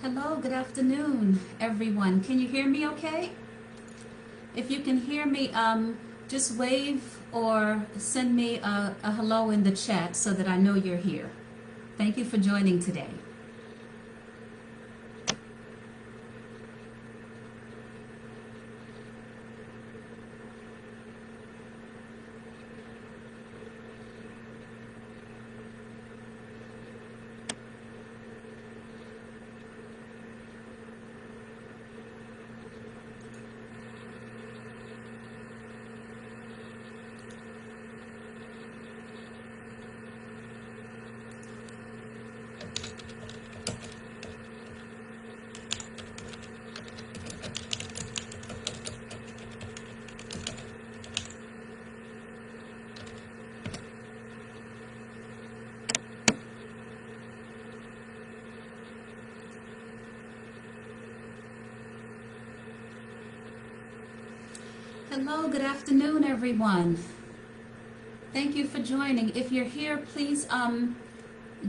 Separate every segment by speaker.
Speaker 1: Hello, good afternoon, everyone. Can you hear me okay? If you can hear me, just wave or send me a hello in the chat so that I know you're here. Thank you for joining today. Hello, good afternoon, everyone. Thank you for joining. If you're here, please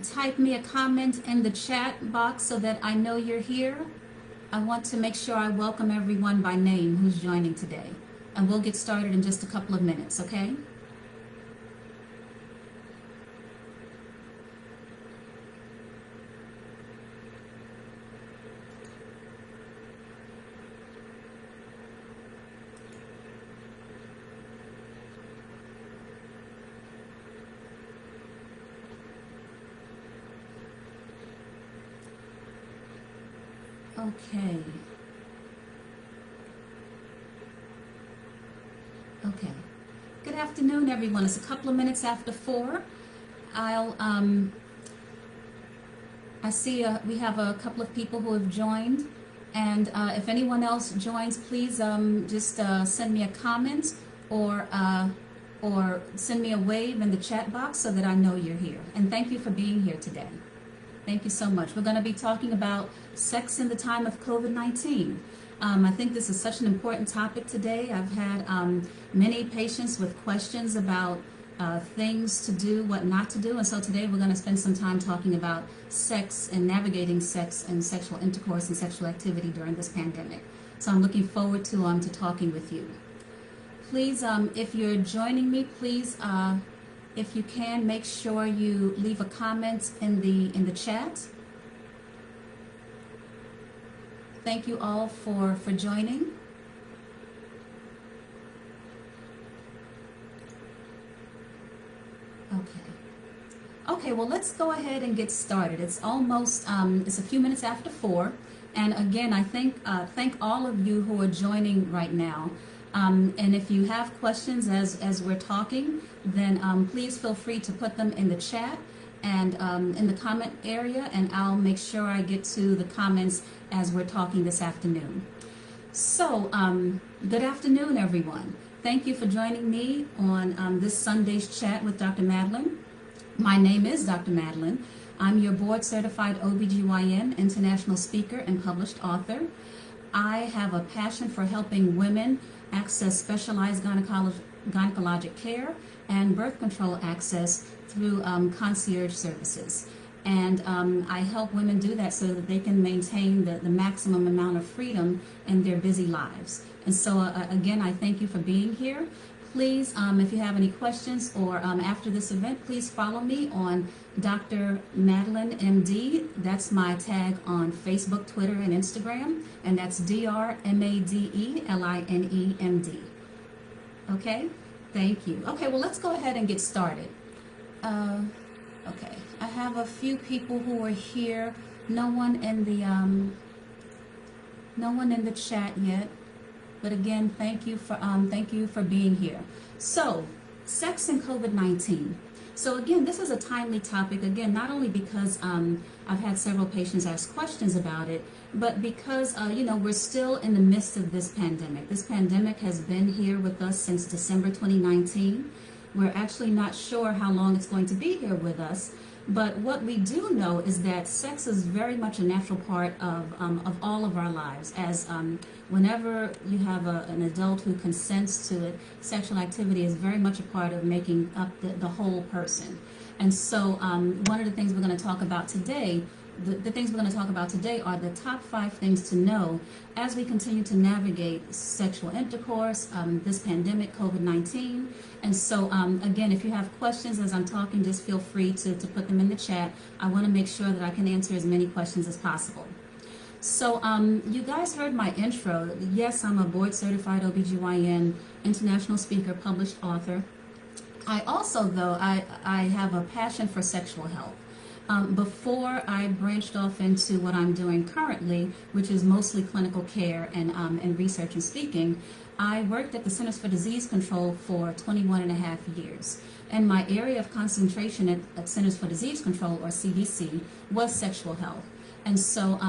Speaker 1: type me a comment in the chat box so that I know you're here. I want to make sure I welcome everyone by name who's joining today. And we'll get started in just a couple of minutes, okay? Okay. Okay. Good afternoon, everyone. It's a couple of minutes after 4. I see we have a couple of people who have joined, and if anyone else joins, please just send me a comment or send me a wave in the chat box so that I know you're here. And thank you for being here today. Thank you so much. We're going to be talking about sex in the time of COVID-19. I think this is such an important topic today. I've had many patients with questions about things to do, what not to do, and so today we're going to spend some time talking about sex and navigating sex and sexual intercourse and sexual activity during this pandemic. So I'm looking forward to talking with you. Please, if you're joining me, please, if you can, make sure you leave a comment in the chat. Thank you all for joining. Okay, well, let's go ahead and get started. It's almost, it's a few minutes after 4. And again, I thank all of you who are joining right now. And if you have questions as we're talking, then please feel free to put them in the chat and in the comment area, and I'll make sure I get to the comments as we're talking this afternoon. So, good afternoon, everyone. Thank you for joining me on this Sunday's chat with Dr. Madeline. My name is Dr. Madeline. I'm your board-certified OBGYN, international speaker, and published author. I have a passion for helping women access specialized gynecologic care and birth control access through concierge services. And I help women do that so that they can maintain the maximum amount of freedom in their busy lives. And so, again, I thank you for being here. Please, if you have any questions or after this event, please follow me on Dr. Madeline MD. That's my tag on Facebook, Twitter, and Instagram. And that's DrMadeLinemD. Okay? Thank you. Okay, well, let's go ahead and get started. Okay, I have a few people who are here. No one in the chat yet. But again, thank you for being here. So, sex and COVID-19. So again, this is a timely topic. Again, not only because I've had several patients ask questions about it, but because we're still in the midst of this pandemic. This pandemic has been here with us since December 2019. We're actually not sure how long it's going to be here with us. But what we do know is that sex is very much a natural part of all of our lives. As whenever you have an adult who consents to it, sexual activity is very much a part of making up the whole person. And so one of the things we're going to talk about today the things we're going to talk about today are the top 5 things to know as we continue to navigate sexual intercourse, this pandemic, COVID-19. And so, again, if you have questions as I'm talking, just feel free to put them in the chat. I want to make sure that I can answer as many questions as possible. So you guys heard my intro. Yes, I'm a board-certified OBGYN, international speaker, published author. I also, though, I have a passion for sexual health. Before I branched off into what I'm doing currently, which is mostly clinical care and research and speaking, I worked at the Centers for Disease Control for 21 and a half years. And my area of concentration at Centers for Disease Control, or CDC, was sexual health. And so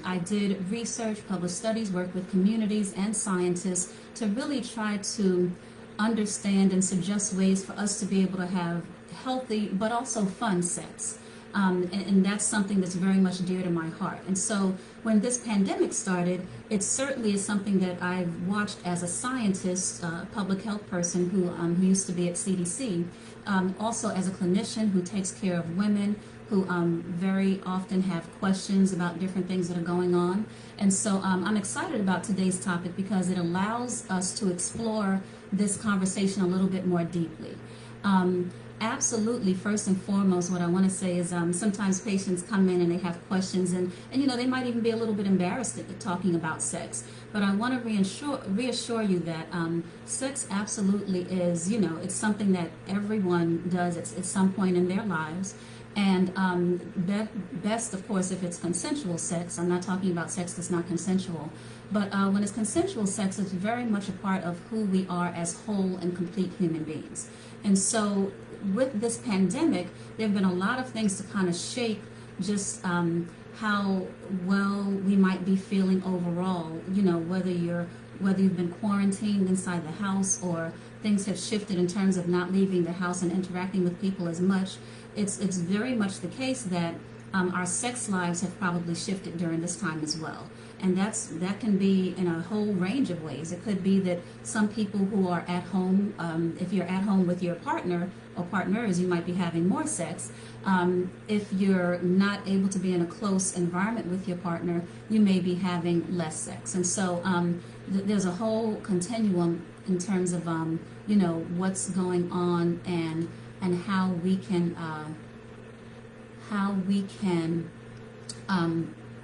Speaker 1: I did research, published studies, worked with communities and scientists to really try to understand and suggest ways for us to be able to have healthy but also fun sex. And that's something that's very much dear to my heart. And so when this pandemic started, it certainly is something that I've watched as a scientist, public health person who used to be at CDC, also as a clinician who takes care of women who very often have questions about different things that are going on. And so I'm excited about today's topic because it allows us to explore this conversation a little bit more deeply. Absolutely, first and foremost, what I want to say is sometimes patients come in and they have questions, and you know, they might even be a little bit embarrassed at talking about sex. But I want to reassure you that sex absolutely is, you know, it's something that everyone does at some point in their lives. And best, of course, if it's consensual sex. I'm not talking about sex that's not consensual. But when it's consensual sex, it's very much a part of who we are as whole and complete human beings. And so with this pandemic, there have been a lot of things to kind of shake just how well we might be feeling overall, you know, whether you've been quarantined inside the house or things have shifted in terms of not leaving the house and interacting with people as much. It's very much the case that our sex lives have probably shifted during this time as well. And that can be in a whole range of ways. It could be that some people who are at home, if you're at home with your partner or partners, you might be having more sex. If you're not able to be in a close environment with your partner, you may be having less sex. And so there's a whole continuum in terms of you know, what's going on and how we can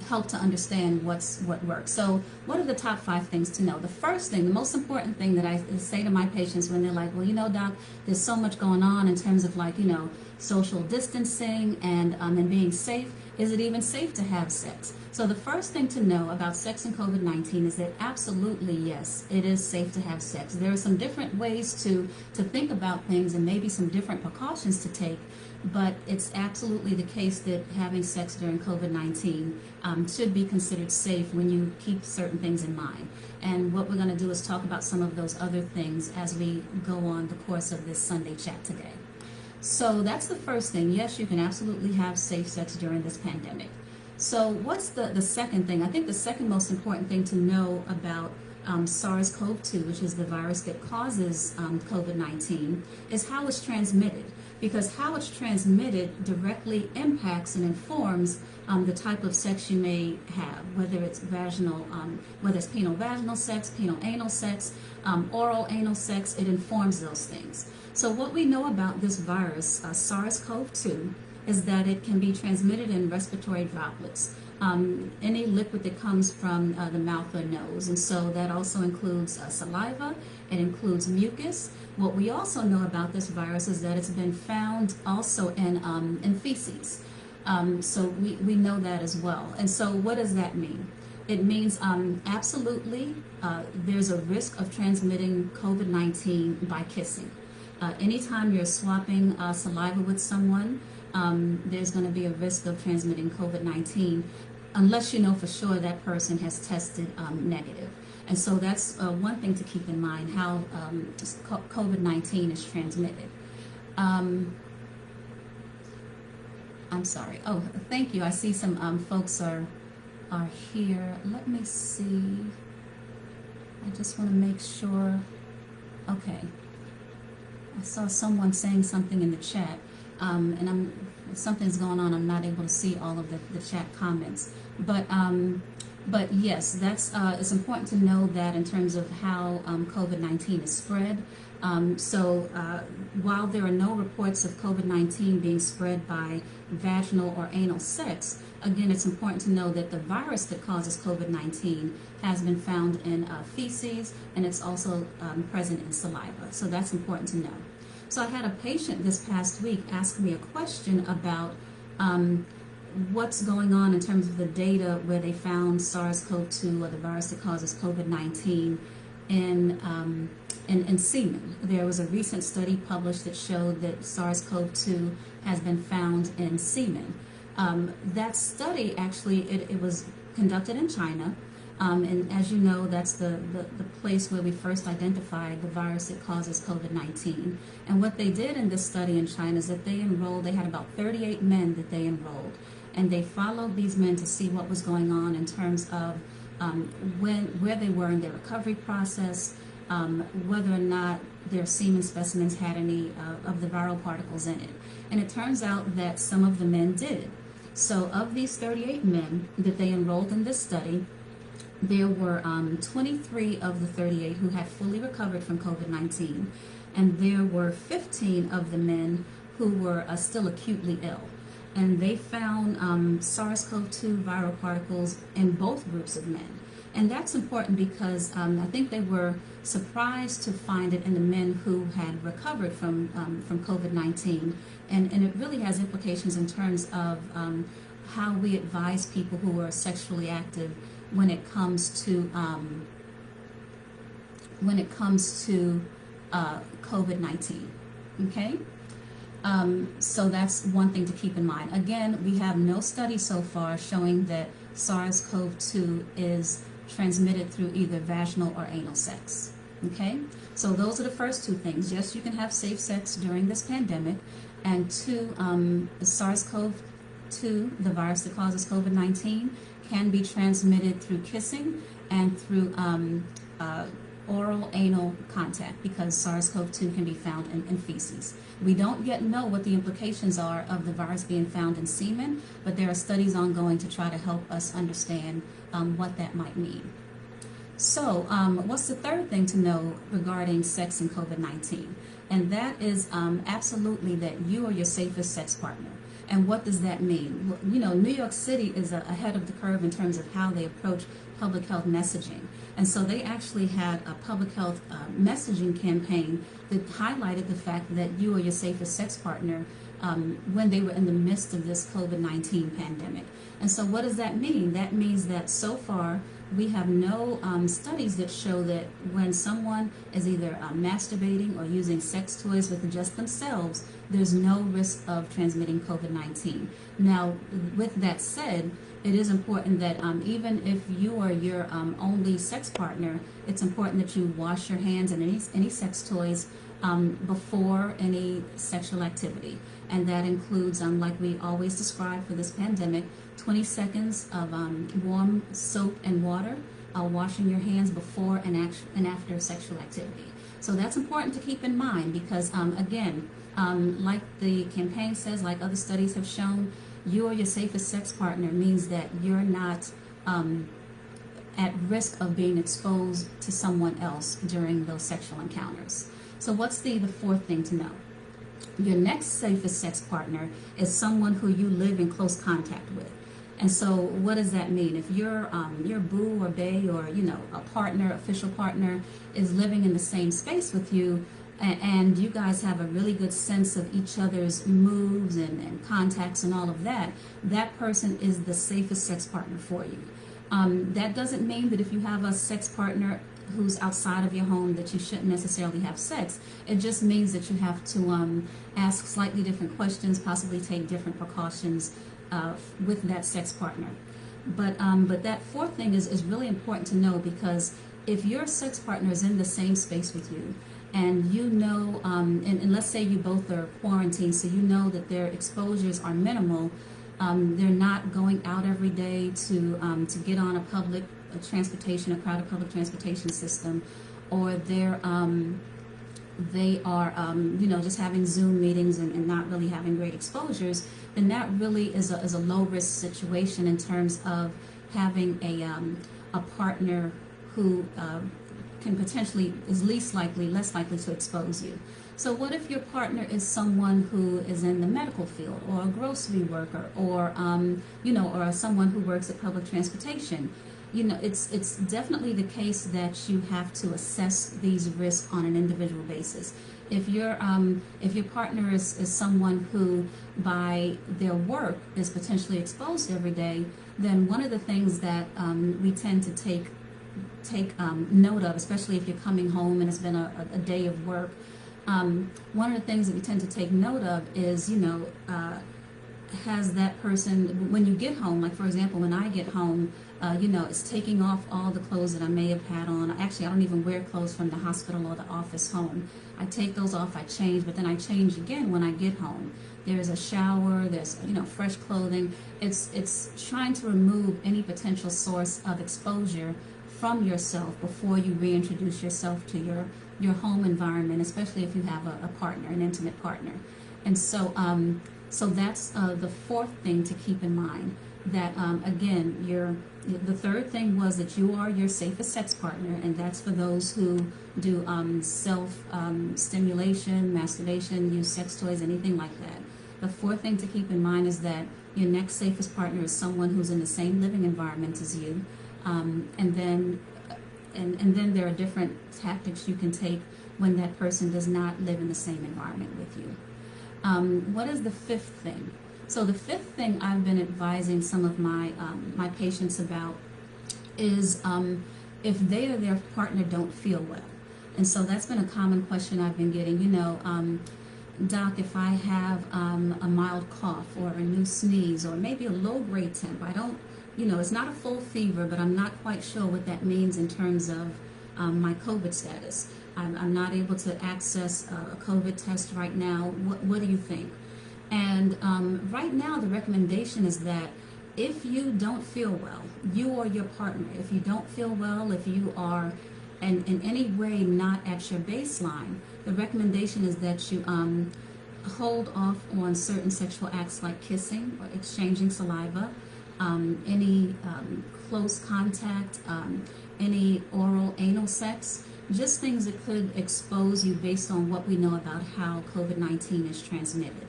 Speaker 1: help to understand what works. So what are the top 5 things to know? The first thing, the most important thing that I say to my patients when they're like, well, you know, doc, there's so much going on in terms of, like, you know, social distancing and being safe. Is it even safe to have sex? So the first thing to know about sex and COVID-19 is that absolutely, yes, it is safe to have sex. There are some different ways to think about things and maybe some different precautions to take, but it's absolutely the case that having sex during COVID-19 should be considered safe when you keep certain things in mind. And what we're going to do is talk about some of those other things as we go on the course of this Sunday chat today. So that's the first thing. Yes, you can absolutely have safe sex during this pandemic. So what's the second thing? I think the second most important thing to know about SARS-CoV-2, which is the virus that causes COVID-19, is how it's transmitted. Because how it's transmitted directly impacts and informs the type of sex you may have, whether it's vaginal, whether it's penile-vaginal sex, penile-anal sex, oral anal sex. It informs those things. So what we know about this virus, SARS-CoV-2, is that it can be transmitted in respiratory droplets, any liquid that comes from the mouth or nose. And so that also includes saliva, it includes mucus. What we also know about this virus is that it's been found also in feces. So we know that as well. And so what does that mean? It means absolutely there's a risk of transmitting COVID-19 by kissing. Anytime you're swapping saliva with someone, there's going to be a risk of transmitting COVID-19 unless you know for sure that person has tested negative. And so that's one thing to keep in mind, how COVID-19 is transmitted. I'm sorry. Oh, thank you. I see some folks are here. Let me see. I just want to make sure. Okay. I saw someone saying something in the chat, and I'm something's going on. I'm not able to see all of the chat comments. But yes, that's it's important to know that in terms of how COVID-19 is spread. While there are no reports of COVID-19 being spread by vaginal or anal sex, again, it's important to know that the virus that causes COVID-19 has been found in feces, and it's also present in saliva. So that's important to know. So I had a patient this past week ask me a question about what's going on in terms of the data where they found SARS-CoV-2, or the virus that causes COVID-19, in semen. There was a recent study published that showed that SARS-CoV-2 has been found in semen. That study actually, it was conducted in China, and as you know, that's the place where we first identified the virus that causes COVID-19. And what they did in this study in China is that they had about 38 men that they enrolled, and they followed these men to see what was going on in terms of where they were in their recovery process, whether or not their semen specimens had any of the viral particles in it. And it turns out that some of the men did. So of these 38 men that they enrolled in this study, there were 23 of the 38 who had fully recovered from COVID-19, and there were 15 of the men who were still acutely ill. And they found SARS-CoV-2 viral particles in both groups of men. And that's important because I think they were surprised to find it in the men who had recovered from COVID-19. And it really has implications in terms of how we advise people who are sexually active when it comes to COVID-19. Okay? So that's one thing to keep in mind. Again, we have no study so far showing that SARS-CoV-2 is transmitted through either vaginal or anal sex. Okay? So those are the first two things. Yes, you can have safe sex during this pandemic. And two, SARS-CoV-2, the virus that causes COVID-19, can be transmitted through kissing and through oral anal contact, because SARS-CoV-2 can be found in feces. We don't yet know what the implications are of the virus being found in semen, but there are studies ongoing to try to help us understand what that might mean. So what's the third thing to know regarding sex and COVID-19? And that is absolutely that you are your safest sex partner. And what does that mean? Well, you know, New York City is ahead of the curve in terms of how they approach public health messaging. And so they actually had a public health messaging campaign that highlighted the fact that you are your safest sex partner when they were in the midst of this COVID-19 pandemic. And so what does that mean? That means that so far we have no studies that show that when someone is either masturbating or using sex toys with just themselves, there's no risk of transmitting COVID-19. Now, with that said, it is important that even if you are your only sex partner, it's important that you wash your hands and any sex toys before any sexual activity. And that includes, like we always describe for this pandemic, 20 seconds of warm soap and water, washing your hands before and after sexual activity. So that's important to keep in mind because, again, like the campaign says, like other studies have shown, you are your safest sex partner means that you're not at risk of being exposed to someone else during those sexual encounters. So what's the fourth thing to know? Your next safest sex partner is someone who you live in close contact with. And so what does that mean? If your boo or bae or, you know, a partner, official partner is living in the same space with you, and you guys have a really good sense of each other's moves and contacts and all of that, that person is the safest sex partner for you. That doesn't mean that if you have a sex partner who's outside of your home that you shouldn't necessarily have sex. It just means that you have to ask slightly different questions, possibly take different precautions with that sex partner. But that fourth thing is really important to know, because if your sex partner is in the same space with you, and you know, and let's say you both are quarantined, so you know that their exposures are minimal, they're not going out every day to get on a crowded public transportation system, or they're they are, just having Zoom meetings and not really having great exposures, then that really is a low risk situation in terms of having a partner who can potentially is less likely to expose you. So what if your partner is someone who is in the medical field, or a grocery worker, or or someone who works at public transportation? It's definitely the case that you have to assess these risks on an individual basis. If your partner is someone who by their work is potentially exposed every day, then one of the things that we tend to take note of, especially if you're coming home and it's been a day of work, one of the things that we tend to take note of is, has that person, when you get home, like for example, when I get home, it's taking off all the clothes that I may have had on. Actually, I don't even wear clothes from the hospital or the office home. I take those off, I change, but then I change again when I get home. There's a shower, there's, fresh clothing. It's trying to remove any potential source of exposure from yourself before you reintroduce yourself to your home environment, especially if you have a partner, an intimate partner. And so that's the fourth thing to keep in mind, that again, the third thing was that you are your safest sex partner, and that's for those who do self-stimulation, masturbation, use sex toys, anything like that. The fourth thing to keep in mind is that your next safest partner is someone who's in the same living environment as you. And then there are different tactics you can take when that person does not live in the same environment with you. What is the fifth thing? So the fifth thing I've been advising some of my patients about is if they or their partner don't feel well. And so that's been a common question I've been getting. Doc, if I have a mild cough or a new sneeze or maybe a low-grade temp, I don't, it's not a full fever, but I'm not quite sure what that means in terms of my COVID status. I'm not able to access a COVID test right now. What do you think? And right now, the recommendation is that if you don't feel well, you or your partner, if you don't feel well, if you are in any way not at your baseline, the recommendation is that you hold off on certain sexual acts like kissing or exchanging saliva, any close contact, any oral anal sex, just things that could expose you based on what we know about how COVID-19 is transmitted.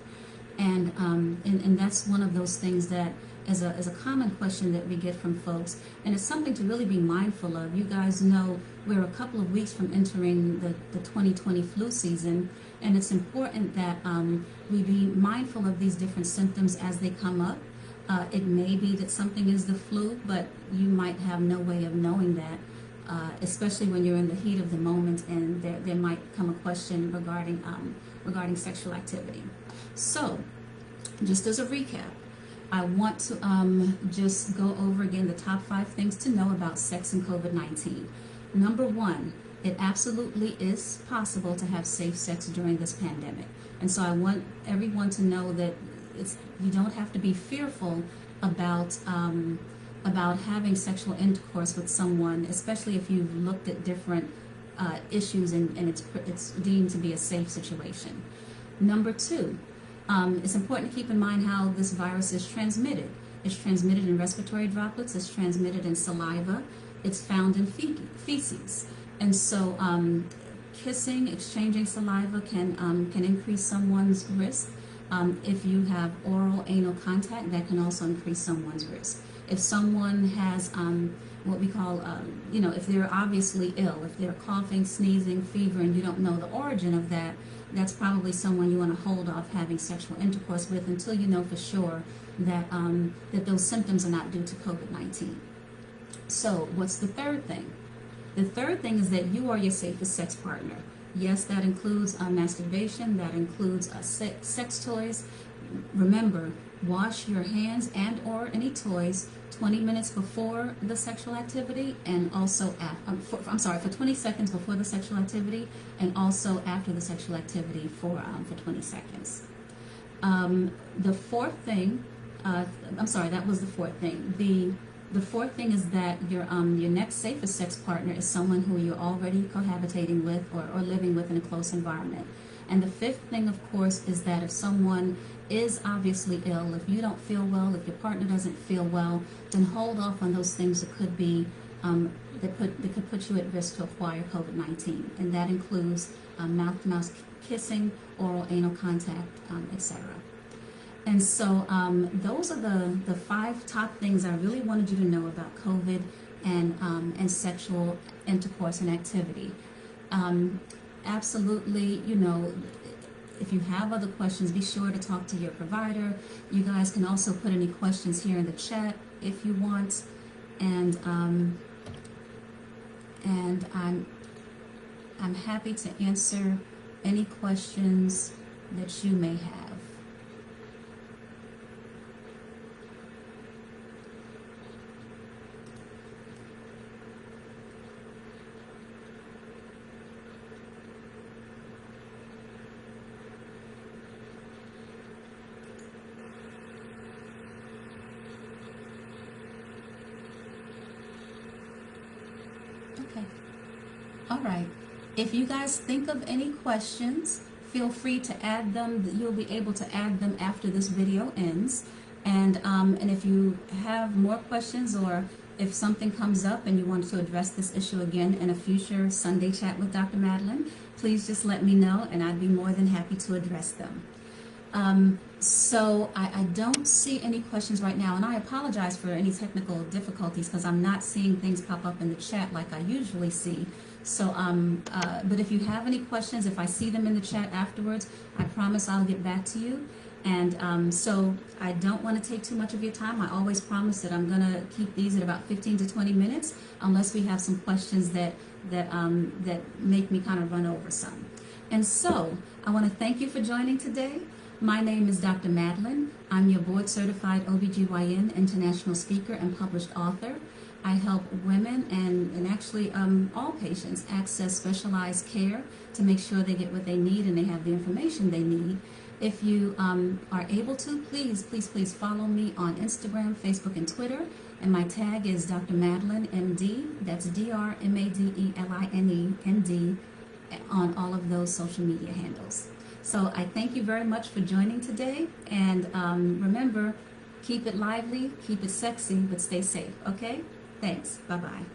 Speaker 1: And that's one of those things that is a common question that we get from folks, and it's something to really be mindful of. You guys know we're a couple of weeks from entering the 2020 flu season, and it's important that we be mindful of these different symptoms as they come up. It may be that something is the flu, but you might have no way of knowing that, especially when you're in the heat of the moment, and there might come a question regarding sexual activity. So, just as a recap, I want to just go over again the top 5 things to know about sex and COVID-19. Number 1, it absolutely is possible to have safe sex during this pandemic. And so I want everyone to know that you don't have to be fearful about having sexual intercourse with someone, especially if you've looked at different issues and it's deemed to be a safe situation. Number 2, it's important to keep in mind how this virus is transmitted. It's transmitted in respiratory droplets, it's transmitted in saliva, it's found in feces. And so kissing, exchanging saliva can increase someone's risk. If you have oral anal contact, that can also increase someone's risk. If someone has what we call, if they're obviously ill, if they're coughing, sneezing, fever, and you don't know the origin of that, that's probably someone you want to hold off having sexual intercourse with until you know for sure that that those symptoms are not due to COVID-19. So what's the third thing? The third thing is that you are your safest sex partner. Yes, that includes masturbation, that includes sex toys. Remember, wash your hands and or any toys 20 minutes before the sexual activity, and also for 20 seconds before the sexual activity, and also after the sexual activity for 20 seconds. The fourth thing, that was the fourth thing. The fourth thing is that your next safest sex partner is someone who you're already cohabitating with or living with in a close environment. And the fifth thing, of course, is that if someone is obviously ill, if you don't feel well, if your partner doesn't feel well, then hold off on those things that could be that could put you at risk to acquire COVID-19, and that includes mouth-to-mouth kissing, oral anal contact, etc. And so those are the 5 top things I really wanted you to know about COVID and sexual intercourse and activity. Absolutely, you know, if you have other questions, be sure to talk to your provider. You guys can also put any questions here in the chat if you want, and I'm happy to answer any questions that you may have. Okay. All right. If you guys think of any questions, feel free to add them. You'll be able to add them after this video ends. And if you have more questions, or if something comes up and you want to address this issue again in a future Sunday chat with Dr. Madeline, please just let me know, and I'd be more than happy to address them. So I don't see any questions right now, and I apologize for any technical difficulties because I'm not seeing things pop up in the chat like I usually see. So, but if you have any questions, if I see them in the chat afterwards, I promise I'll get back to you. And so I don't want to take too much of your time. I always promise that I'm going to keep these at about 15 to 20 minutes, unless we have some questions that make me kind of run over some. And so I want to thank you for joining today. My name is Dr. Madeline. I'm your board-certified OBGYN international speaker and published author. I help women and actually all patients access specialized care to make sure they get what they need and they have the information they need. If you are able to, please follow me on Instagram, Facebook, and Twitter. And my tag is Dr. Madeline, MD. That's DrMadeline, MD, on all of those social media handles. So I thank you very much for joining today. And remember, keep it lively, keep it sexy, but stay safe, okay? Thanks. Bye-bye.